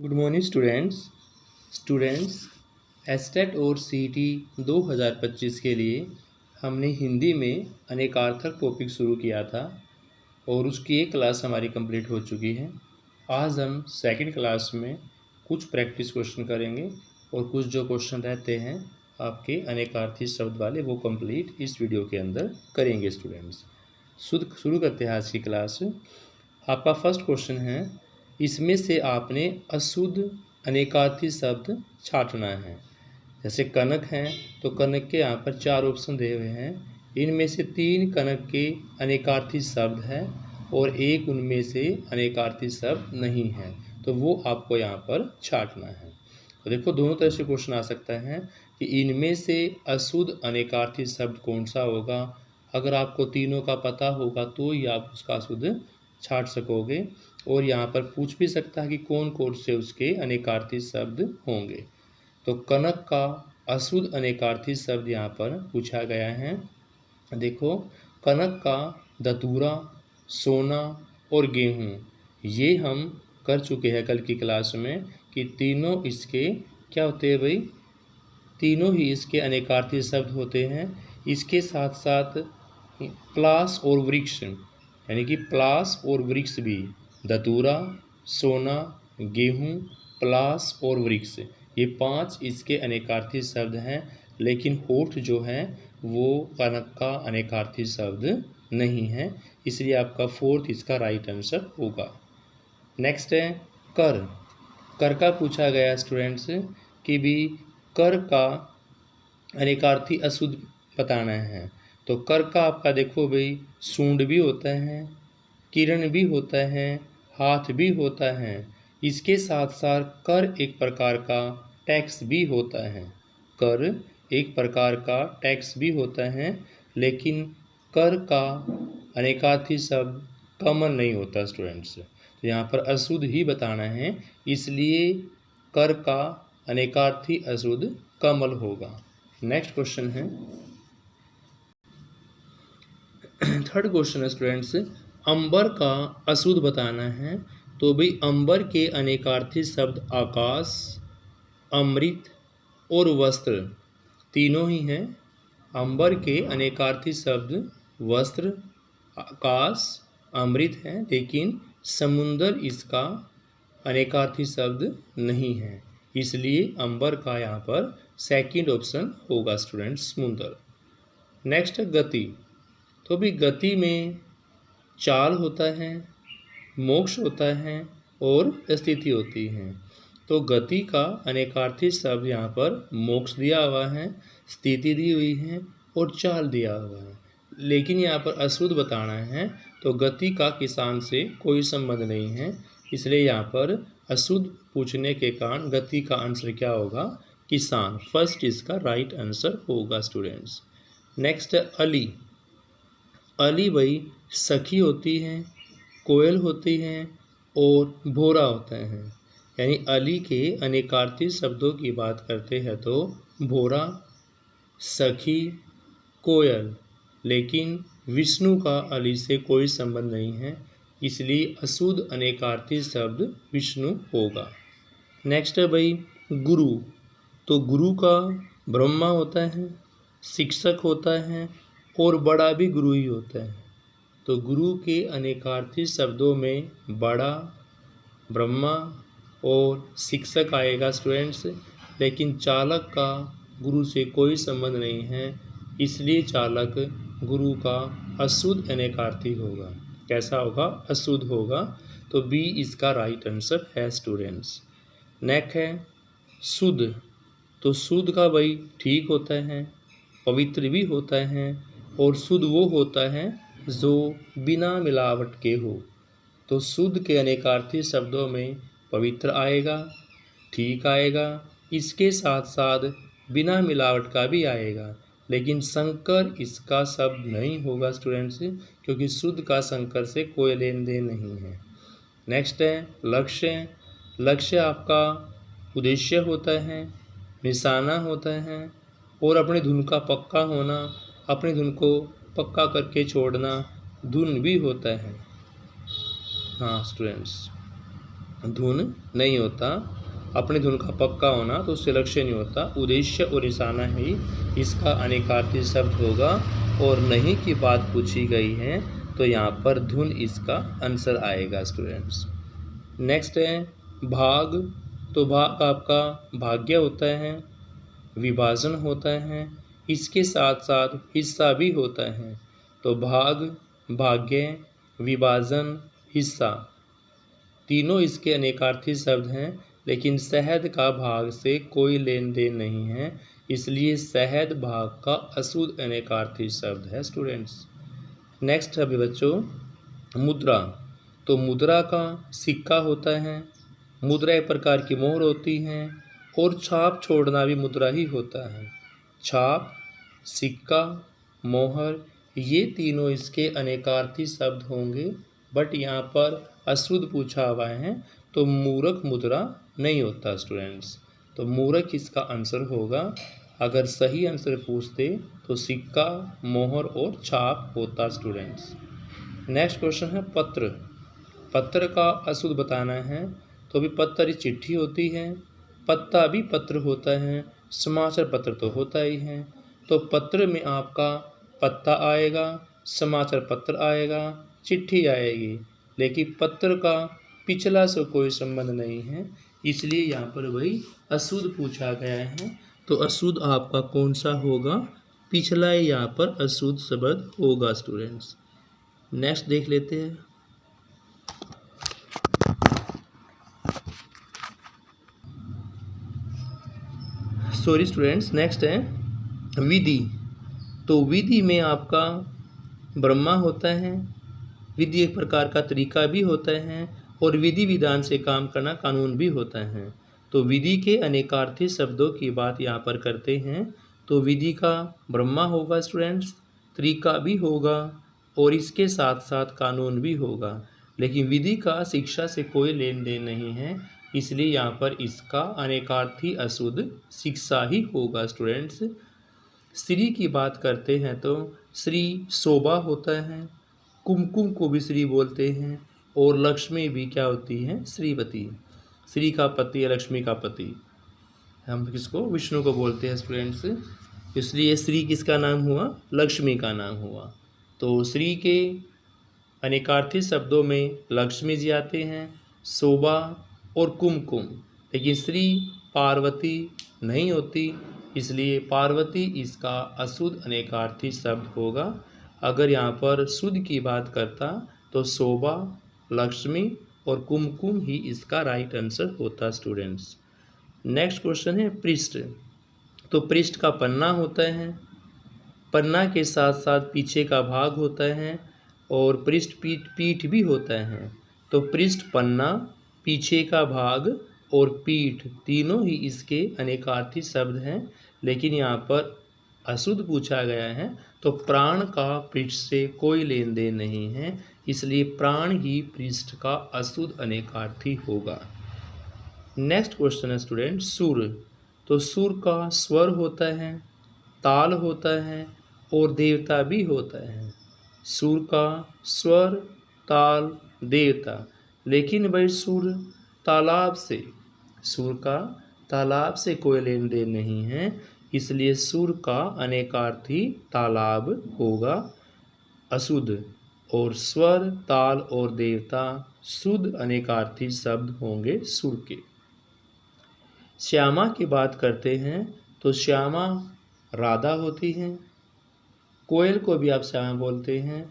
Good morning students estate और CET 2025 के लिए हमने हिंदी में अनेकार्थक टॉपिक शुरू किया था और उसकी एक क्लास हमारी कंप्लीट हो चुकी है। आज हम सेकंड क्लास में कुछ प्रैक्टिस क्वेश्चन करेंगे और कुछ जो क्वेश्चन रहते हैं आपके अनेकार्थी शब्द वाले वो कंप्लीट इस वीडियो के अंदर करेंगे। स्टूडेंट्स शुरू करते हैं आज की क्लास। आपका फर्स्ट क्वेश्चन है, इसमें से आपने अशुद्ध अनेकार्थी शब्द छांटना है। जैसे कनक हैं तो कनक के यहाँ पर 4 ऑप्शन दिए हुए हैं। इनमें से 3 कनक के अनेकार्थी शब्द हैं और एक उनमें से अनेकार्थी शब्द नहीं है, तो वो आपको यहाँ पर छांटना है। तो देखो दोनों तरह से क्वेश्चन आ सकता है कि इनमें से अशुद्ध अनेकार्थी शब्द कौन सा होगा। अगर आपको तीनों का पता होगा तो ही आप उसका अशुद्ध छांट सकोगे। और यहाँ पर पूछ भी सकता है कि कौन कौन से उसके अनेकार्थी शब्द होंगे। तो कनक का अशुद्ध अनेकार्थी शब्द यहाँ पर पूछा गया है। देखो कनक का दतूरा, सोना और गेहूँ, ये हम कर चुके हैं कल की क्लास में कि तीनों इसके क्या होते हैं भाई, तीनों ही इसके अनेकार्थी शब्द होते हैं। इसके साथ साथ प्लास और वृक्ष, यानी कि प्लास और वृक्ष भी, दतूरा, सोना, गेहूँ, प्लास और वृक्ष, ये 5 इसके अनेकार्थी शब्द हैं। लेकिन होठ जो है वो कनक का अनेकार्थी शब्द नहीं है, इसलिए आपका 4th इसका राइट आंसर होगा। नेक्स्ट है कर। कर का पूछा गया स्टूडेंट्स कि भी कर का अनेकार्थी अशुद्ध बताना है। तो कर का आपका देखो भाई, सूंड भी होता है, किरण भी होता है, हाथ भी होता है। इसके साथ साथ कर एक प्रकार का टैक्स भी होता है। कर एक प्रकार का टैक्स भी होता है, लेकिन कर का अनेकार्थी शब्द कमल नहीं होता स्टूडेंट्स। तो यहाँ पर अशुद्ध ही बताना है, इसलिए कर का अनेकार्थी अशुद्ध कमल होगा। नेक्स्ट क्वेश्चन है, थर्ड क्वेश्चन है स्टूडेंट्स, अंबर का अशुद्ध बताना है। तो भाई अंबर के अनेकार्थी शब्द आकाश, अमृत और वस्त्र तीनों ही हैं। अंबर के अनेकार्थी शब्द वस्त्र, आकाश, अमृत हैं, लेकिन समुंदर इसका अनेकार्थी शब्द नहीं है, इसलिए अंबर का यहाँ पर सेकंड ऑप्शन होगा स्टूडेंट्स, समुंदर। नेक्स्ट है गति। तो भी गति में चाल होता है, मोक्ष होता है और स्थिति होती है। तो गति का अनेकार्थी शब्द यहाँ पर मोक्ष दिया हुआ है, स्थिति दी हुई है और चाल दिया हुआ है। लेकिन यहाँ पर अशुद्ध बताना है, तो गति का किसान से कोई संबंध नहीं है, इसलिए यहाँ पर अशुद्ध पूछने के कारण गति का आंसर क्या होगा, किसान। फर्स्ट इसका राइट आंसर होगा स्टूडेंट्स। नेक्स्ट है अली। अली भाई सखी होती हैं, कोयल होती हैं और भोरा होता है। यानी अली के अनेकार्थी शब्दों की बात करते हैं तो भोरा, सखी, कोयल, लेकिन विष्णु का अली से कोई संबंध नहीं है, इसलिए अशुद्ध अनेकार्थी शब्द विष्णु होगा। नेक्स्ट है भाई गुरु। तो गुरु का ब्रह्मा होता है, शिक्षक होता है और बड़ा भी गुरु ही होता है। तो गुरु के अनेकार्थी शब्दों में बड़ा, ब्रह्मा और शिक्षक आएगा स्टूडेंट्स, लेकिन चालक का गुरु से कोई संबंध नहीं है, इसलिए चालक गुरु का अशुद्ध अनेकार्थी होगा। कैसा होगा, अशुद्ध होगा। तो बी इसका राइट आंसर है स्टूडेंट्स। नेक्स्ट है शुद्ध। तो शुद्ध का भाई ठीक होता है, पवित्र भी होता है और शुद्ध वो होता है जो बिना मिलावट के हो। तो शुद्ध के अनेकार्थी शब्दों में पवित्र आएगा, ठीक आएगा, इसके साथ साथ बिना मिलावट का भी आएगा, लेकिन शंकर इसका शब्द नहीं होगा स्टूडेंट्स, क्योंकि शुद्ध का शंकर से कोई लेन देन नहीं है। नेक्स्ट है लक्ष्य। लक्ष्य आपका उद्देश्य होता है, निशाना होता है और अपनी धुन का पक्का होना, अपनी धुन को पक्का करके छोड़ना धुन भी होता है। हाँ स्टूडेंट्स, धुन नहीं होता। अपनी धुन का पक्का होना तो उससे लक्ष्य नहीं होता। उद्देश्य और निशाना ही इसका अनेकार्थी शब्द होगा और नहीं की बात पूछी गई है तो यहाँ पर धुन इसका आंसर आएगा स्टूडेंट्स। नेक्स्ट है भाग। तो भाग आपका भाग्य होता है, विभाजन होता है, इसके साथ साथ हिस्सा भी होता है। तो भाग, भाग्य, विभाजन, हिस्सा तीनों इसके अनेकार्थी शब्द हैं, लेकिन शहद का भाग से कोई लेन देन नहीं है, इसलिए शहद भाग का अशुद्ध अनेकार्थी शब्द है स्टूडेंट्स। नेक्स्ट है बच्चों मुद्रा। तो मुद्रा का सिक्का होता है, मुद्रा एक प्रकार की मोहर होती है और छाप छोड़ना भी मुद्रा ही होता है। छाप, सिक्का, मोहर ये तीनों इसके अनेकार्थी शब्द होंगे, बट यहाँ पर अशुद्ध पूछा हुआ है तो मूरख मुद्रा नहीं होता स्टूडेंट्स। तो मूरख इसका आंसर होगा। अगर सही आंसर पूछते तो सिक्का, मोहर और छाप होता स्टूडेंट्स। नेक्स्ट क्वेश्चन है पत्र। पत्र का अशुद्ध बताना है। तो भी पत्र चिट्ठी होती है, पत्ता भी पत्र होता है, समाचार पत्र तो होता ही है। तो पत्र में आपका पत्ता आएगा, समाचार पत्र आएगा, चिट्ठी आएगी, लेकिन पत्र का पिछला से कोई संबंध नहीं है, इसलिए यहाँ पर वही अशुद्ध पूछा गया है। तो अशुद्ध आपका कौन सा होगा? पिछला यहाँ पर अशुद्ध शब्द होगा स्टूडेंट्स। नेक्स्ट देख लेते हैं। सॉरी स्टूडेंट्स, नेक्स्ट है विधि। तो विधि में आपका ब्रह्मा होता है, विधि एक प्रकार का तरीका भी होता है और विधि विधान से काम करना कानून भी होता है। तो विधि के अनेकार्थी शब्दों की बात यहाँ पर करते हैं। तो विधि का ब्रह्मा होगा स्टूडेंट्स, तरीका भी होगा और इसके साथ साथ कानून भी होगा, लेकिन विधि का शिक्षा से कोई लेन देन नहीं है, इसलिए यहाँ पर इसका अनेकार्थी अशुद्ध शिक्षा ही होगा स्टूडेंट्स। श्री की बात करते हैं तो श्री शोभा होता है, कुमकुम को भी श्री बोलते हैं और लक्ष्मी भी क्या होती है? श्रीवती। श्री का पति या लक्ष्मी का पति हम किसको? विष्णु को बोलते हैं स्टूडेंट्स। इसलिए श्री किसका नाम हुआ? लक्ष्मी का नाम हुआ। तो श्री के अनेकार्थी शब्दों में लक्ष्मी जी आते हैं, शोभा और कुमकुम, लेकिन श्री पार्वती नहीं होती, इसलिए पार्वती इसका अशुद्ध अनेकार्थी शब्द होगा। अगर यहाँ पर शुद्ध की बात करता तो शोभा, लक्ष्मी और कुमकुम ही इसका राइट आंसर होता स्टूडेंट्स। नेक्स्ट क्वेश्चन है पृष्ठ। तो पृष्ठ का पन्ना होता है, पन्ना के साथ साथ पीछे का भाग होता है और पृष्ठ पीठ भी होता है। तो पृष्ठ, पन्ना, पीछे का भाग और पीठ तीनों ही इसके अनेकार्थी शब्द हैं, लेकिन यहाँ पर अशुद्ध पूछा गया है। तो प्राण का पृष्ठ से कोई लेन देन नहीं है, इसलिए प्राण ही पृष्ठ का अशुद्ध अनेकार्थी होगा। नेक्स्ट क्वेश्चन है स्टूडेंट सुर। तो सुर का स्वर होता है, ताल होता है और देवता भी होता है। सुर का स्वर, ताल, देवता, लेकिन भाई सुर तालाब से, सुर का तालाब से कोई लेन देन नहीं है, इसलिए सुर का अनेकार्थी तालाब होगा अशुद्ध, और स्वर, ताल और देवता शुद्ध अनेकार्थी शब्द होंगे सुर के। श्यामा की बात करते हैं तो श्यामा राधा होती हैं, कोयल को भी आप श्यामा बोलते हैं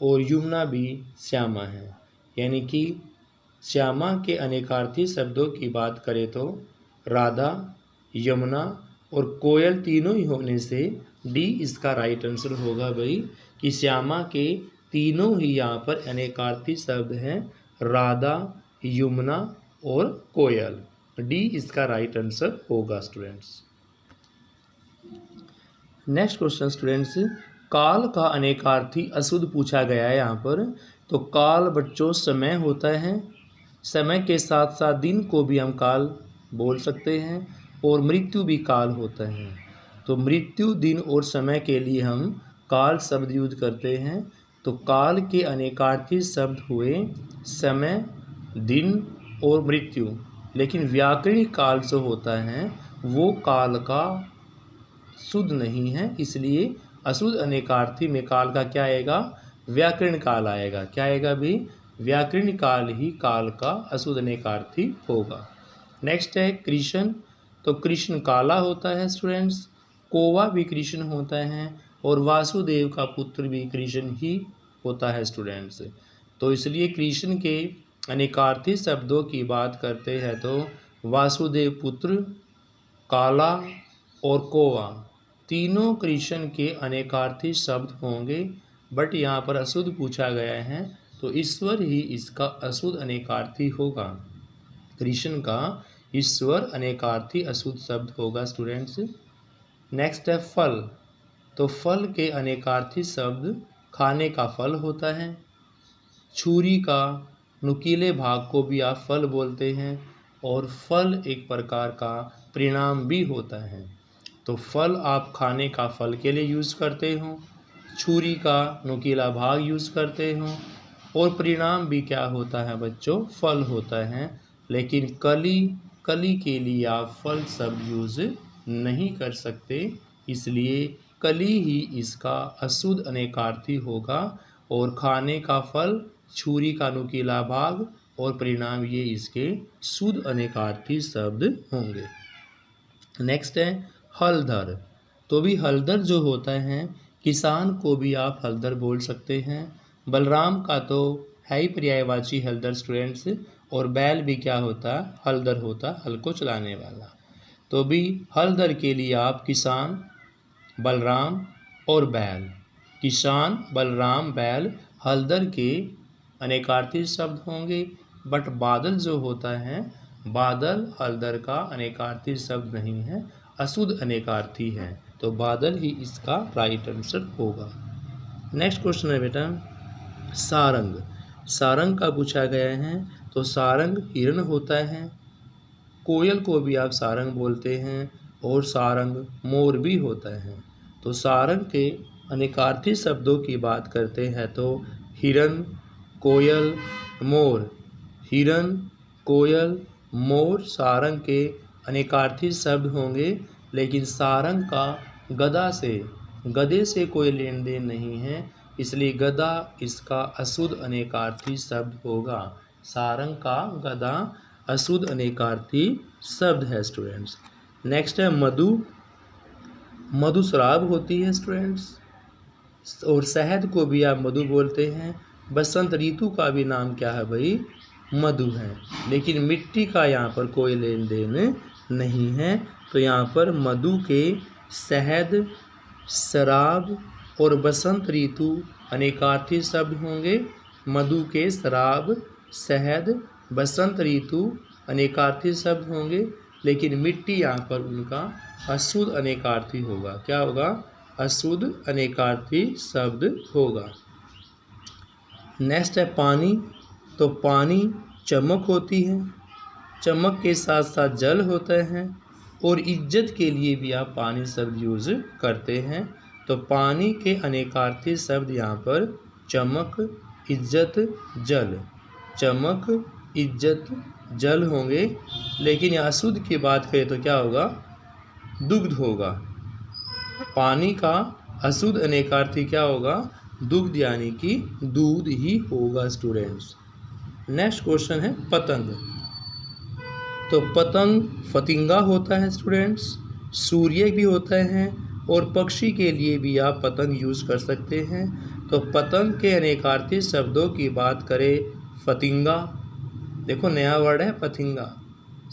और यमुना भी श्यामा है, यानी कि श्यामा के अनेकार्थी शब्दों की बात करें तो राधा, यमुना और कोयल तीनों ही होने से डी इसका राइट आंसर होगा भाई, कि श्यामा के तीनों ही यहाँ पर अनेकार्थी शब्द हैं, राधा, यमुना और कोयल। डी इसका राइट आंसर होगा स्टूडेंट्स। नेक्स्ट क्वेश्चन स्टूडेंट्स, काल का अनेकार्थी अशुद्ध पूछा गया है यहाँ पर। तो काल बच्चों समय होता है, समय के साथ साथ दिन को भी हम काल बोल सकते हैं और मृत्यु भी काल होता है। तो मृत्यु, दिन और समय के लिए हम काल शब्द यूज करते हैं। तो काल के अनेकार्थी शब्द हुए समय, दिन और मृत्यु। लेकिन व्याकरणिक काल जो होता है वो काल का शुद्ध नहीं है, इसलिए अशुद्ध अनेकार्थी में काल का क्या आएगा? व्याकरण काल आएगा। क्या आएगा भी? व्याकरण काल ही काल का अशुद्ध अनेकार्थी होगा। नेक्स्ट है कृष्ण। तो कृष्ण काला होता है स्टूडेंट्स, कोवा भी कृष्ण होता है और वासुदेव का पुत्र भी कृष्ण ही होता है स्टूडेंट्स। तो इसलिए कृष्ण के अनेकार्थी शब्दों की बात करते हैं तो वासुदेव पुत्र, काला और कोवा तीनों कृष्ण के अनेकार्थी शब्द होंगे। बट यहाँ पर अशुद्ध पूछा गया है तो ईश्वर ही इसका अशुद्ध अनेकार्थी होगा। कृष्ण का ईश्वर अनेकार्थी अशुद्ध शब्द होगा स्टूडेंट्स। नेक्स्ट है फल। तो फल के अनेकार्थी शब्द खाने का फल होता है। छुरी का नुकीले भाग को भी आप फल बोलते हैं और फल एक प्रकार का परिणाम भी होता है। तो फल आप खाने का फल के लिए यूज़ करते हो, छुरी का नुकीला भाग यूज़ करते हो और परिणाम भी क्या होता है बच्चों? फल होता है। लेकिन कली के लिए आप फल शब्द यूज़ नहीं कर सकते, इसलिए कली ही इसका अशुद्ध अनेकार्थी होगा और खाने का फल, छुरी का नुकीला भाग और परिणाम ये इसके शुद्ध अनेकार्थी शब्द होंगे। नेक्स्ट है हलधर। तो भी हलधर जो होता है, किसान को भी आप हलधर बोल सकते हैं। बलराम का तो है ही पर्यायवाची हलधर स्टूडेंट्स, और बैल भी क्या होता? हलधर होता, हल को चलाने वाला। तो भी हलधर के लिए आप किसान, बलराम और बैल, किसान, बलराम, बैल हलधर के अनेकार्थी शब्द होंगे। बट बादल जो होता है, बादल हलधर का अनेकार्थी शब्द नहीं है, अशुद्ध अनेकार्थी है। तो बादल ही इसका राइट आंसर होगा। नेक्स्ट क्वेश्चन है बेटा सारंग। सारंग का पूछा गया है तो सारंग हिरण होता है। कोयल को भी आप सारंग बोलते हैं और सारंग मोर भी होता है। तो सारंग के अनेकार्थी शब्दों की बात करते हैं तो हिरण, कोयल, मोर। हिरण, कोयल, मोर सारंग के अनेकार्थी शब्द होंगे। लेकिन सारंग का गधे से कोई लेन देन नहीं है, इसलिए गधा इसका अशुद्ध अनेकार्थी शब्द होगा। सारंग का गधा अशुद्ध अनेकार्थी शब्द है स्टूडेंट्स। नेक्स्ट है मधु। मधु शराब होती है स्टूडेंट्स, और शहद को भी आप मधु बोलते हैं। बसंत ऋतु का भी नाम क्या है भाई? मधु है। लेकिन मिट्टी का यहाँ पर कोई लेन देन नहीं है, तो यहाँ पर मधु के शहद, शराब और बसंत ऋतु अनेकार्थी शब्द होंगे। मधु के शराब, शहद, बसंत ऋतु अनेकार्थी शब्द होंगे। लेकिन मिट्टी यहाँ पर उनका अशुद्ध अनेकार्थी होगा। क्या होगा? अशुद्ध अनेकार्थी शब्द होगा। नेक्स्ट है पानी। तो पानी चमक होती है, चमक के साथ साथ जल होता है और इज्जत के लिए भी आप पानी शब्द यूज़ करते हैं। तो पानी के अनेकार्थी शब्द यहाँ पर चमक, इज्जत, जल। चमक, इज्जत, जल होंगे। लेकिन यहाँ शुद्ध की बात करें तो क्या होगा? दुग्ध होगा। पानी का अशुद्ध अनेकार्थी क्या होगा? दुग्ध, यानी कि दूध ही होगा स्टूडेंट्स। नेक्स्ट क्वेश्चन है पतंग। तो पतंग फतिंगा होता है स्टूडेंट्स, सूर्य भी होता है और पक्षी के लिए भी आप पतंग यूज़ कर सकते हैं। तो पतंग के अनेकार्थी शब्दों की बात करें, फतिंगा, देखो नया वर्ड है पतिंगा,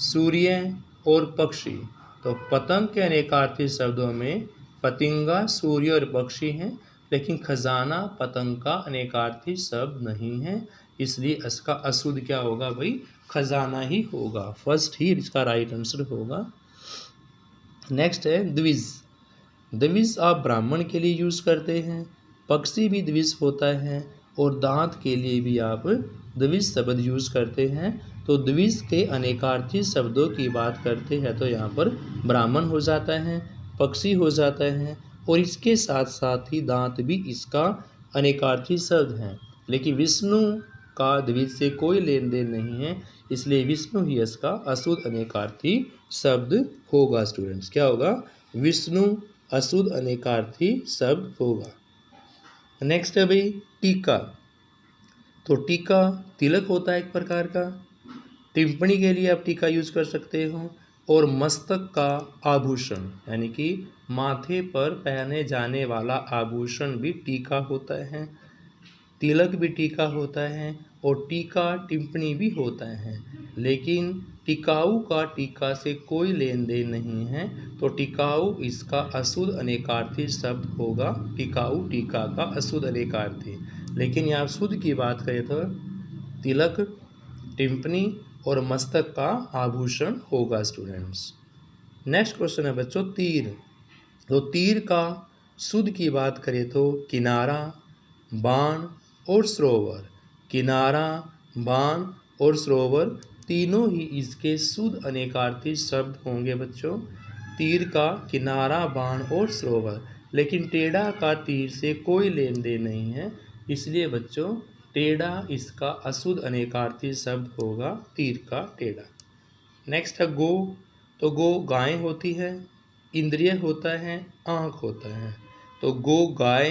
सूर्य और पक्षी। तो पतंग के अनेकार्थी शब्दों में फतिंगा, सूर्य और पक्षी हैं। लेकिन खजाना पतंग का अनेकार्थी शब्द नहीं है, इसलिए इसका अशुद्ध क्या होगा भाई? खजाना ही होगा। फर्स्ट ही इसका राइट आंसर होगा। नेक्स्ट है द्विज। द्विज आप ब्राह्मण के लिए यूज़ करते हैं, पक्षी भी द्विज होता है और दांत के लिए भी आप द्विज शब्द यूज़ करते हैं। तो द्विज के अनेकार्थी शब्दों की बात करते हैं तो यहाँ पर ब्राह्मण हो जाता है, पक्षी हो जाता है और इसके साथ साथ ही दांत भी इसका अनेकार्थी शब्द हैं। लेकिन विष्णु का द्विज से कोई लेन देन नहीं है, इसलिए विष्णु ही इसका अशुद्ध अनेकार्थी शब्द होगा स्टूडेंट्स। क्या होगा? विष्णु अशुद्ध अनेकार्थी शब्द होगा। नेक्स्ट है भाई टीका। तो टीका तिलक होता है एक प्रकार का, टिप्पणी के लिए आप टीका यूज कर सकते हो, और मस्तक का आभूषण यानी कि माथे पर पहने जाने वाला आभूषण भी टीका होता है, तिलक भी टीका होता है, और टीका टिप्पणी भी होता है। लेकिन टिकाऊ का टीका से कोई लेन देन नहीं है, तो टिकाऊ इसका अशुद्ध अनेकार्थी शब्द होगा। टिकाऊ टीका का अशुद्ध अनेकार्थी। लेकिन यहाँ शुद्ध की बात करें तो तिलक, टिप्पणी और मस्तक का आभूषण होगा स्टूडेंट्स। नेक्स्ट क्वेश्चन है बच्चों तीर। तो तीर का शुद्ध की बात करें तो किनारा, बाण और सरोवर। किनारा, बाण और सरोवर तीनों ही इसके शुद्ध अनेकार्थी शब्द होंगे बच्चों। तीर का किनारा, बाण और सरोवर। लेकिन टेढ़ा का तीर से कोई लेन देन नहीं है, इसलिए बच्चों टेढ़ा इसका अशुद्ध अनेकार्थी शब्द होगा, तीर का टेढ़ा। नेक्स्ट है गो। तो गो गाय होती है, इंद्रिय होता है, आँख होता है। तो गो गाय,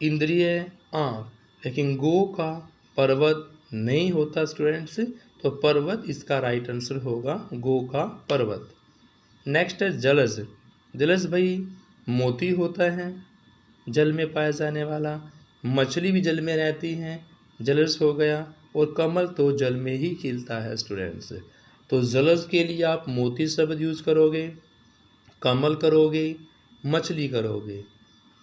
इंद्रिय, आँख। लेकिन गो का पर्वत नहीं होता स्टूडेंट्स, तो पर्वत इसका राइट आंसर होगा, गो का पर्वत। नेक्स्ट है जलज। जलज भाई मोती होता है, जल में पाया जाने वाला। मछली भी जल में रहती हैं, जलज हो गया। और कमल तो जल में ही खिलता है स्टूडेंट्स। तो जलज के लिए आप मोती शब्द यूज करोगे, कमल करोगे, मछली करोगे।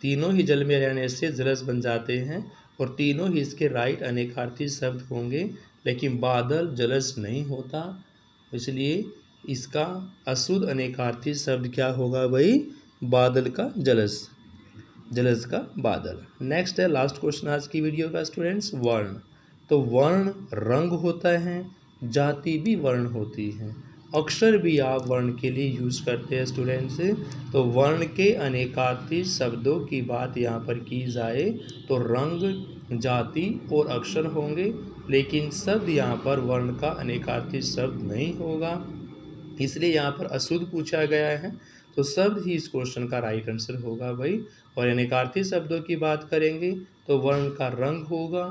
तीनों ही जल में रहने से जलज बन जाते हैं, और तीनों ही इसके राइट अनेकार्थी शब्द होंगे। लेकिन बादल जलज नहीं होता, इसलिए इसका अशुद्ध अनेकार्थी शब्द क्या होगा भाई? बादल का जलज, जलज का बादल। नेक्स्ट है लास्ट क्वेश्चन आज की वीडियो का स्टूडेंट्स, वर्ण। तो वर्ण रंग होता है, जाति भी वर्ण होती है, अक्षर भी आप वर्ण के लिए यूज करते हैं स्टूडेंट्स। तो वर्ण के अनेकार्थी शब्दों की बात यहाँ पर की जाए तो रंग, जाति और अक्षर होंगे। लेकिन शब्द यहाँ पर वर्ण का अनेकार्थी शब्द नहीं होगा, इसलिए यहाँ पर अशुद्ध पूछा गया है। तो शब्द ही इस क्वेश्चन का राइट आंसर होगा भाई। और अनेकार्थी शब्दों की बात करेंगे तो वर्ण का रंग होगा,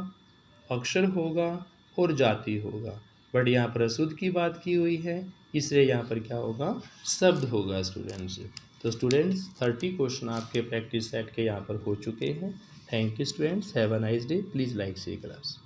अक्षर होगा और जाति होगा। बट यहाँ पर अशुद्ध की बात की हुई है, इसलिए यहाँ पर क्या होगा? शब्द होगा स्टूडेंट्स। तो स्टूडेंट्स 30 क्वेश्चन आपके प्रैक्टिस सेट के यहाँ पर हो चुके हैं। Thank you students, have a nice day. Please like share class.